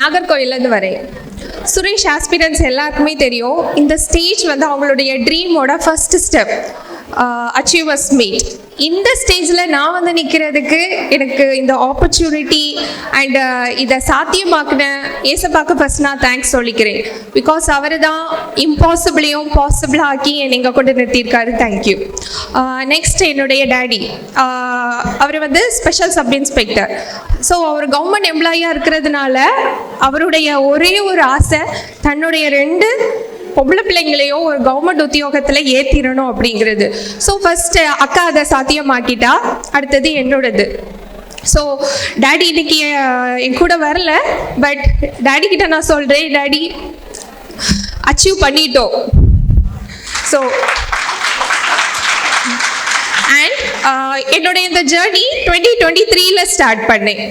நாகர்கோயிலேருந்து வரேன். சுரேஷ் ஆஸ்பிரன்ஸ் எல்லாருக்குமே தெரியும், இந்த ஸ்டேஜ் வந்து அவங்களுடைய ட்ரீமோட ஃபர்ஸ்ட் ஸ்டெப், அச்சீவர்ஸ் மீட். இந்த ஸ்டேஜில் நான் வந்து நிற்கிறதுக்கு எனக்கு இந்த ஆப்பர்ச்சுனிட்டி அண்ட் இதை சாத்தியமாக்குன ஏசப்பாக்கு ஃபர்ஸ்ட் நான் தேங்க்ஸ் சொல்லிக்கிறேன். பிகாஸ் அவர் தான் இம்பாசிபிளையும் பாசிபிளாக ஆக்கி என்னை கொண்டு நிறுத்தியிருக்காரு. தேங்க்யூ. நெக்ஸ்ட் என்னுடைய டேடி, அவர் வந்து ஸ்பெஷல் சப் இன்ஸ்பெக்டர். ஸோ அவர் கவர்மெண்ட் எம்ப்ளாயியாக இருக்கிறதுனால அவருடைய ஒரே ஒரு ஆசை, தன்னுடைய 2 பொம்பளை பிள்ளைங்களையும் ஒரு கவர்மெண்ட் உத்தியோகத்தில் ஏற்றிடணும் அப்படிங்கிறது. ஸோ ஃபர்ஸ்ட் அக்கா அதை சாத்தியமாக்கிட்டா, அடுத்தது என்னோடது. ஸோ டேடி இன்னைக்கு என் கூட வரல, பட் டேடி கிட்ட நான் சொல்கிறேன், டேடி அச்சீவ் பண்ணிட்டோம். ஸோ அண்ட் என்னுடைய இந்த ஜேர்னி 2023 ஸ்டார்ட் பண்ணேன்.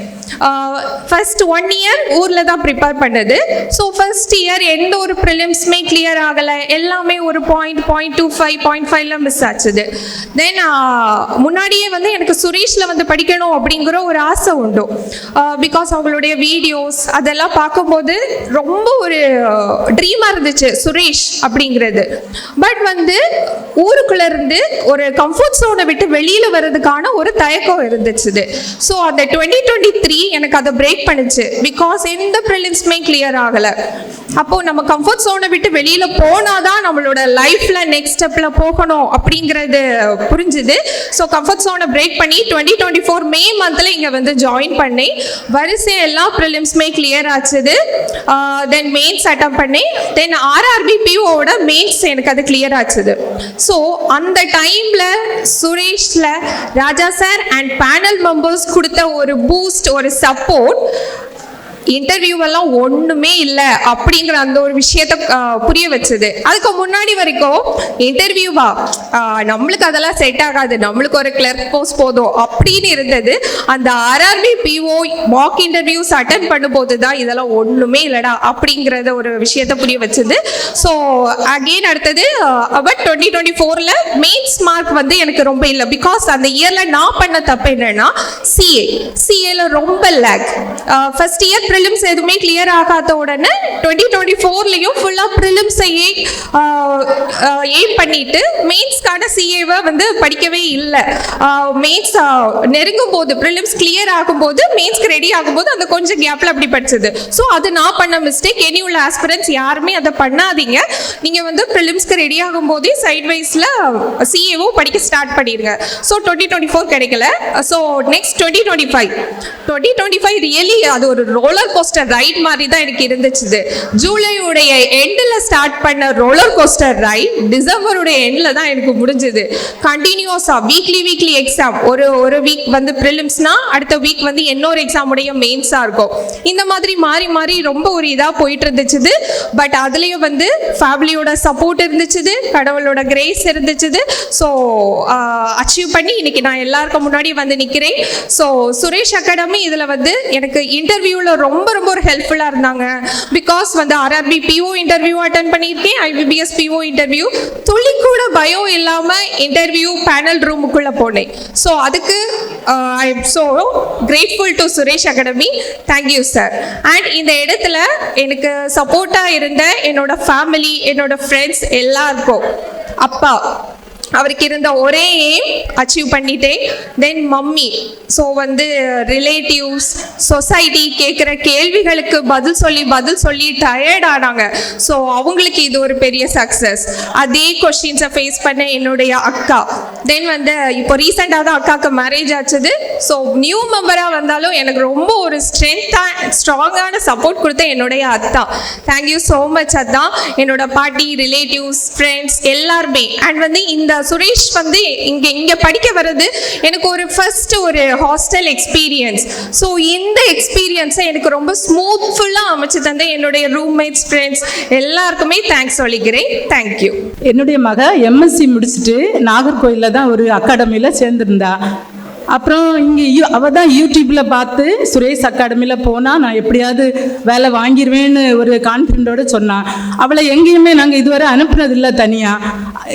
ஃபர்ஸ்ட் 1 இயர் ஊரில் தான் ப்ரிப்பேர் பண்ணது. ஸோ ஃபர்ஸ்ட் இயர் எந்த ஒரு ப்ரிலிம்ஸுமே கிளியர் ஆகலை, எல்லாமே ஒரு 0.25 0.5 மிஸ் ஆச்சுது. தென் முன்னாடியே வந்து எனக்கு சுரேஷில் வந்து படிக்கணும் அப்படிங்கிற ஒரு ஆசை உண்டு. பிகாஸ் அவங்களுடைய வீடியோஸ் அதெல்லாம் பார்க்கும்போது ரொம்ப ஒரு ட்ரீமாக இருந்துச்சு சுரேஷ் அப்படிங்கிறது. பட் வந்து ஊருக்குள்ளே இருந்து ஒரு கம்ஃபர்ட் ஜோனை விட்டு வெளியில் வர்றதுக்கான ஒரு தயக்கம் இருந்துச்சு. ஸோ அந்த 2023 எனக்கு அதை பிரேக் பண்ணுச்சு. பிகாஸ் எந்த ப்ரிலிம்ஸுமே கிளியர் ஆகலை. அப்போ நம்ம கம்ஃபர்ட் ஜோனை விட்டு வெளியில் போனாதான் நம்மளோட லைஃப்ல நெக்ஸ்ட் ஸ்டெப்ல போகணும் அப்படிங்கிறது புரிஞ்சுது. ஸோ கம்ஃபர்ட் ஜோனை பிரேக் பண்ணி 2024 மே மந்த்ல இங்கே வந்து ஜாயின் பண்ணி வரிசை எல்லா ப்ரிலிம்ஸுமே கிளியர் ஆச்சுது. தென் மெயின்ஸ் அட்டம் பண்ணி, தென் ஆர்ஆர்பி பிஓட மெயின்ஸ் எனக்கு அது கிளியர் ஆச்சுது. ஸோ அந்த டைம்ல சுரேஷ்ல ராஜா சார் அண்ட் பேனல் மெம்பர்ஸ் கொடுத்த ஒரு பூஸ்ட், ஒரு சப்போர்ட், இன்டர்வியூவெல்லாம் ஒன்றுமே இல்லை அப்படிங்கிற அந்த ஒரு விஷயத்த புரிய வச்சது. அதுக்கு முன்னாடி வரைக்கும் இன்டர்வியூவா நம்மளுக்கு அதெல்லாம் செட் ஆகாது, நம்மளுக்கு ஒரு கிளர்க் போஸ்ட் போதும் அப்படின்னு இருந்தது. அந்த RRB PO mock interviews attend பண்ணும்போது தான் இதெல்லாம் ஒன்றுமே இல்லைடா அப்படிங்கிறத ஒரு விஷயத்த புரிய வச்சது. ஸோ அகெயின் அடுத்தது பட் 2024 மெயின்ஸ் மார்க் வந்து எனக்கு ரொம்ப இல்லை. பிகாஸ் அந்த இயரில் நான் பண்ண தப்பு என்னன்னா சிஏல ரொம்ப லேக். ஃபர்ஸ்ட் இயர் ப்ரிலிம்ஸ் எதுவுமே கிளியர் ஆகாத உடனே 2024லயும் ஃபுல்லா ப்ரிலிம்ஸையே எய்ம் பண்ணிட்டு மெயின்ஸ்க்கான சிஏவை வந்து படிக்கவே இல்லை. மெயின்ஸ் நெருங்கும் போது, ப்ரிலிம்ஸ் கிளியர் ஆகும்போது, மெயின்ஸ்க்கு ரெடி ஆகும்போது அந்த கொஞ்சம் கேப்ல அப்படி படிச்சது. ஸோ அது நான் பண்ண மிஸ்டேக். எனி உள்ள ஆஸ்பிரன்ஸ் யாருமே அதை பண்ணாதீங்க. நீங்க வந்து ப்ரிலிம்ஸ்க்கு ரெடி ஆகும் போதே சைட் வைஸ்ல சிஏவோ படிக்க ஸ்டார்ட் பண்ணிடுங்க. ஸோ 2024 கிடைக்கல. ஸோ நெக்ஸ்ட் 2025 ரியலி அது ஒரு ரோலர் கோஸ்டர் ரைட் மாதிரி தான் எனக்கு இருந்துச்சு. ஜூலையுடைய எண்டில் ஸ்டார்ட் பண்ண ரோலர் கோஸ்டர் ரைட் டிசம்பருடைய எண்டில் தான் எனக்கு முடிஞ்சது. கண்டினியூஸா வீக்லி எக்ஸாம், ஒரு வீக் வந்து ப்ரிலிம்ஸ்னா அடுத்த வீக் வந்து இன்னொரு எக்ஸாம் உடைய மெயின்ஸா இருக்கும். இந்த மாதிரி மாறி ரொம்ப ஒரு இதா போயிட்டு இருந்துச்சு. பட் அதுலயும் வந்து ஃபேமிலியோட சப்போர்ட் இருந்துச்சு, கடவுளோட கிரேஸ் இருந்துச்சு. ஸோ அச்சீவ் பண்ணி இன்னைக்கு நான் எல்லாருக்கும் முன்னாடி வந்து நிற்கிறேன். ஸோ சுரேஷ் அகாடமி இதில் வந்து எனக்கு இன்டர்வியூவில் ரொம்ப ஒரு ஹெல்ப்ஃபுல்லாக இருந்தாங்க. பிகாஸ் வந்து ஆர்ஆர்பி பிஓ இன்டர்வியூ அட்டன் பண்ணியிருக்கேன், ஐபிபிஎஸ் பிஓ இன்டர்வியூ, துளி கூட பயம் இல்லாமல் இன்டர்வியூ பேனல் ரூமுக்குள்ளே போனேன். ஸோ அதுக்கு I am so grateful to Suresh academy. Thank you sir. And இந்த இடத்துல எனக்கு சப்போர்ட்டாக இருந்த என்னோட ஃபேமிலி, என்னோட ஃப்ரெண்ட்ஸ் எல்லாருக்கும், அப்பா அவருக்கு இருந்த ஒரே எய்ம் அச்சீவ் பண்ணிட்டேன். தென் மம்மி, ஸோ வந்து ரிலேட்டிவ்ஸ், சொசைட்டி கேட்குற கேள்விகளுக்கு பதில் சொல்லி டயர்ட் ஆனாங்க. ஸோ அவங்களுக்கு இது ஒரு பெரிய சக்ஸஸ். அதே கொஸ்டின்ஸை ஃபேஸ் பண்ண என்னுடைய அக்கா. தென் வந்து இப்போ ரீசெண்டாக தான் அக்காவுக்கு மேரேஜ் ஆச்சுது. ஸோ நியூ மெம்பராக வந்தாலும் எனக்கு ரொம்ப ஒரு ஸ்ட்ராங்கான சப்போர்ட் கொடுத்த என்னுடைய அத்தா. தேங்க்யூ ஸோ மச் அத்தா. என்னோட பாட்டி, ரிலேட்டிவ்ஸ், ஃப்ரெண்ட்ஸ் எல்லாருமே. அண்ட் வந்து இந்த சுரேஷ் வந்து இங்க படிக்க வர்றது எனக்கு ஒரு ஃபர்ஸ்ட் ஒரு ஹாஸ்டல் எக்ஸ்பீரியன்ஸ். ஸோ இந்த எக்ஸ்பீரியன்ஸை எனக்கு ரொம்ப ஸ்மூத்ஃபுல்லாக அமைச்சு தந்த என்னுடைய ரூம்மேட்ஸ், ஃப்ரெண்ட்ஸ் எல்லாருக்குமே தேங்க்ஸ் சொல்லிக்கிறேன். தேங்க்யூ. என்னுடைய மக எம்எஸ்சி முடிச்சுட்டு நாகர்கோயிலில் தான் ஒரு அகாடமியில் சேர்ந்துருந்தா. அப்புறம் இங்கே அவள் தான் யூடியூப்பில் பார்த்து சுரேஷ் அகாடமியில் போனால் நான் எப்படியாவது வேலை வாங்கிடுவேன்னு ஒரு கான்ஃபிடென்ட்டோடு சொன்னான். அவளை எங்கேயுமே நாங்கள் இதுவரை அனுப்புனதில்லை தனியாக.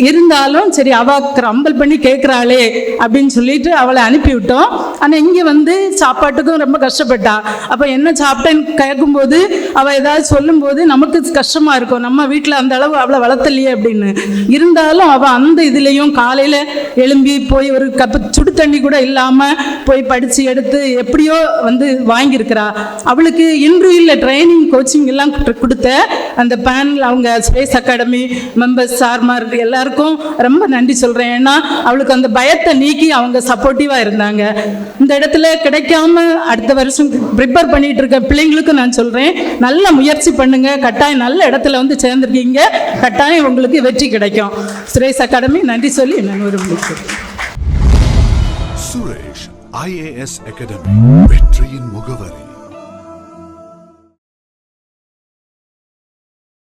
இருந்தாலும் சரி அவள் கம்பல் பண்ணி கேட்குறாளே அப்படின்னு சொல்லிட்டு அவளை அனுப்பிவிட்டோம். ஆனால் இங்கே வந்து சாப்பாட்டுக்கும் ரொம்ப கஷ்டப்பட்டா. அப்போ என்ன சாப்பிட்டேன்னு கேட்கும்போது அவள் ஏதாவது சொல்லும்போது நமக்கு கஷ்டமாக இருக்கும், நம்ம வீட்டில் அந்த அளவு அவளை வளர்த்தலையே அப்படின்னு. இருந்தாலும் அவள் அந்த இதுலேயும் காலையில் எழும்பி போய் ஒரு கப்பு சுடு தண்ணி கூட இல்லாமல் போய் படித்து எடுத்து எப்படியோ வந்து வாங்கியிருக்கிறா. அவளுக்கு இன்டர்வியூவில் ட்ரைனிங் கோச்சிங் எல்லாம் கொடுத்த அந்த பேனல் அவங்க ஸ்பேஸ் அகாடமி மெம்பர்ஸ் சார்மார் எல்லாருக்கும் ரொம்ப நன்றி சொல்கிறேன். ஏன்னா அவளுக்கு அந்த பயத்தை நீக்கி அவங்க சப்போர்ட்டிவாக இருந்தாங்க. இந்த இடத்துல கிடைக்காம அடுத்த வருஷம் ப்ரிப்பேர் பண்ணிட்டு இருக்க பிள்ளைங்களுக்கும் நான் சொல்கிறேன், நல்ல முயற்சி பண்ணுங்க, கட்டாயம் நல்ல இடத்துல வந்து சேர்ந்துருக்கீங்க, கட்டாயம் உங்களுக்கு வெற்றி கிடைக்கும். சுரேஷ் அகாடமி நன்றி சொல்லி நான் ஒரு சுரேஷ் IAS அகாடமி வெற்றியின் முகவரி.